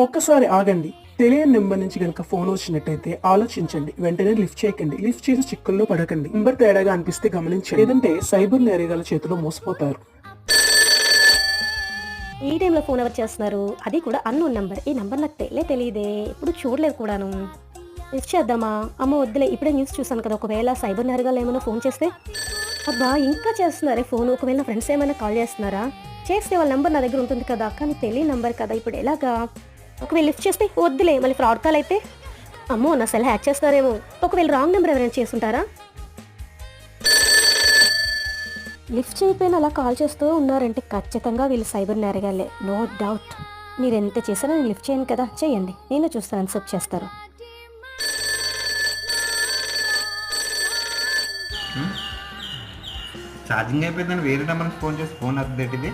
ఒక్కసారి ఆగండి. తెలియని నెంబర్ నుంచి కనుక ఫోన్ వచ్చినట్టయితే ఆలోచించండి. వెంటనే లిఫ్ట్ చేయకండి. లిఫ్ట్ చేసి చిక్కుల్లో పడకండి. నెంబర్ తేడాగా అనిపిస్తే గమనించండి. లేదంటే సైబర్ నేరగాల చేతిలో మోసపోతారు. ఈ టైంలో ఫోన్ ఎవరు చేస్తున్నారు? అది కూడా అన్నోన్ నంబర్. ఈ నంబర్ నాకు తెలియదే, ఎప్పుడు చూడలేదు కూడాను. లిఫ్ట్ చేద్దామా? అమ్మో వద్దులే, ఇప్పుడే న్యూస్ చూసాను కదా, ఒకవేళ సైబర్ నేరగాళ్ళు ఏమైనా ఫోన్ చేస్తే. అబ్బా ఇంకా చేస్తున్నారే ఫోన్. ఒకవేళ నా ఫ్రెండ్స్ ఏమైనా కాల్ చేస్తున్నారా? చేస్తే వాళ్ళ నెంబర్ నా దగ్గర ఉంటుంది కదా, కానీ తెలియని నెంబర్ కదా, ఇప్పుడు ఎలాగా? ఒకవేళ లిఫ్ట్ చేస్తే వద్దులే, మళ్ళీ ఫ్రాడ్ కాల్ అయితే అమ్మో నా సెల్ హ్యాక్ చేస్తారేమో. ఒకవేళ రాంగ్ నెంబర్ ఎవరైనా చేస్తుంటారా? లిఫ్ట్ చేయకపోయినా అలా కాల్ చేస్తూ ఉన్నారంటే ఖచ్చితంగా వీళ్ళు సైబర్ నేరగాళ్ళే, నో డౌట్. మీరు ఎంత చేసినా నేను లిఫ్ట్ చేయను కదా, చేయండి, నేను చూస్తాను అన్సెప్ట్ చేస్తారు. ఛార్జింగ్ అయిపోయిందని వేరే నెంబర్ ఫోన్ చేసి ఫోన్ అప్డేట్ ఇది